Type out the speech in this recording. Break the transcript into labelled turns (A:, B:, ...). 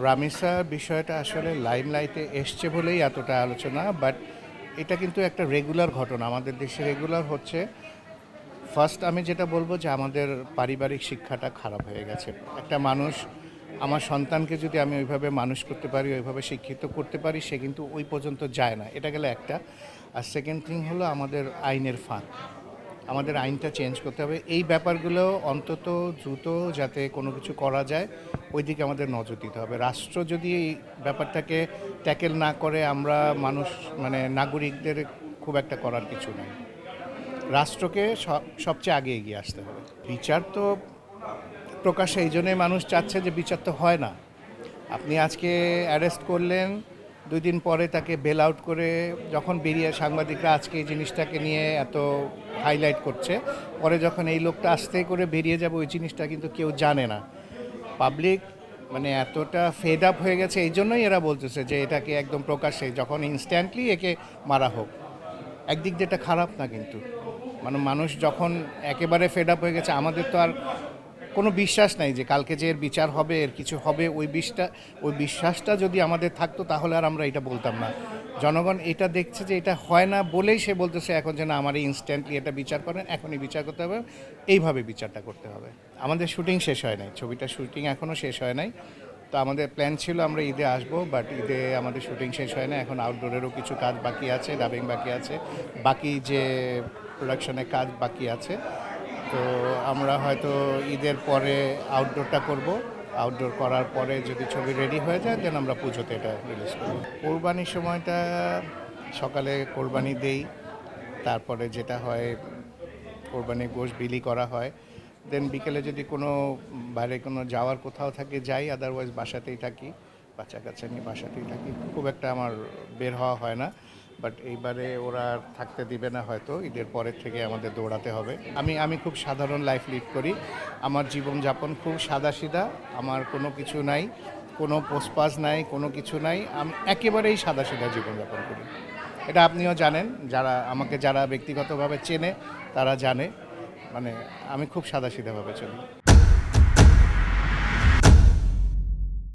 A: রামিসার বিষয়টা আসলে লাইমলাইটে এসছে বলেই এতটা আলোচনা, বাট এটা কিন্তু একটা রেগুলার ঘটনা আমাদের দেশে রেগুলার হচ্ছে। ফার্স্ট আমি যেটা বলবো যে আমাদের পারিবারিক শিক্ষাটা খারাপ হয়ে গেছে। একটা মানুষ, আমার সন্তানকে যদি আমি ওইভাবে মানুষ করতে পারি, ওইভাবে শিক্ষিত করতে পারি, সে কিন্তু ওই পর্যন্ত যায় না। এটা গেলে একটা। আর সেকেন্ড থিং হলো আমাদের আইনের ফাঁক। আমাদের আইনটা চেঞ্জ করতে হবে। এই ব্যাপারগুলো অন্তত দ্রুত যাতে কোনো কিছু করা যায় ওই দিকে আমাদের নজর দিতে হবে। রাষ্ট্র যদি এই ব্যাপারটাকে ট্যাকেল না করে, আমরা মানুষ মানে নাগরিকদের খুব একটা করার কিছু নেই। রাষ্ট্রকে সবচেয়ে আগে এগিয়ে আসতে হবে। বিচার তো প্রকাশ্যে এই জন্যই মানুষ চাচ্ছে যে বিচার তো হয় না। আপনি আজকে অ্যারেস্ট করলেন, 2 দিন পরে তাকে বেল আউট করে যখন বেরিয়ে, সাংবাদিকরা আজকে এই জিনিসটাকে নিয়ে এত হাইলাইট করছে, পরে যখন এই লোকটা আস্তে করে বেরিয়ে যাবে ওই জিনিসটা কিন্তু কেউ জানে না। পাবলিক মানে এতটা ফেড আপ হয়ে গেছে, এই জন্যই এরা বলতেছে যে এটাকে একদম প্রকাশ্যে যখন ইনস্ট্যান্টলি একে মারা হোক। একদিক দিয়ে এটা খারাপ না, কিন্তু মানে মানুষ যখন একেবারে ফেড আপ হয়ে গেছে, আমাদের তো আর কোনো বিশ্বাস নাই যে কালকে যে এর বিচার হবে, এর কিছু হবে। ওই বিশ্বাসটা যদি আমাদের থাকতো তাহলে আর আমরা এটা বলতাম না। জনগণ এটা দেখছে যে এটা হয় না বলেই সে বলতেছে এখন যে না, আমার ইনস্ট্যান্টলি এটা বিচার করেন, এখনই বিচার করতে হবে, এইভাবে বিচারটা করতে হবে। আমাদের শুটিং শেষ হয় নাই, ছবিটার শুটিং এখনও শেষ হয় নাই। তো আমাদের প্ল্যান ছিল আমরা ঈদে আসবো, বাট ঈদে আমাদের শুটিং শেষ হয় না। এখন আউটডোরেরও কিছু কাজ বাকি আছে, ডাবিং বাকি আছে, বাকি যে প্রোডাকশনের কাজ বাকি আছে। তো আমরা হয়তো ঈদের পরে আউটডোরটা করব। আউটডোর করার পরে যদি ছবি রেডি হয়ে যায় দেন আমরা পুজোতে এটা রিলিজ করব। কোরবানির সময়টা সকালে কোরবানি দেই, তারপরে যেটা হয় কোরবানির গোশত বিলি করা হয়। দেন বিকেলে যদি কোনো বাইরে কোনো যাওয়ার কোথাও থাকে যাই, আদারওয়াইজ বাসাতেই থাকি। বাচ্চা কাচ্চা নিয়ে বাসাতেই থাকি, খুব একটা আমার বের হওয়া হয় না। বাট এইবারে ওরা আর থাকতে দিবে না, হয়তো ঈদের পরের থেকে আমাদের দৌড়াতে হবে। আমি খুব সাধারণ লাইফ লিড করি। আমার জীবনযাপন খুব সাদাসিধা, আমার কোনো কিছু নাই, কোনো পোসপাস নাই, কোনো কিছু নাই। আমি একেবারেই সাদাসিধা জীবনযাপন করি। এটা আপনিও জানেন, যারা ব্যক্তিগতভাবে চেনে তারা জানে। মানে আমি খুব সাদাসিধাভাবে চলি।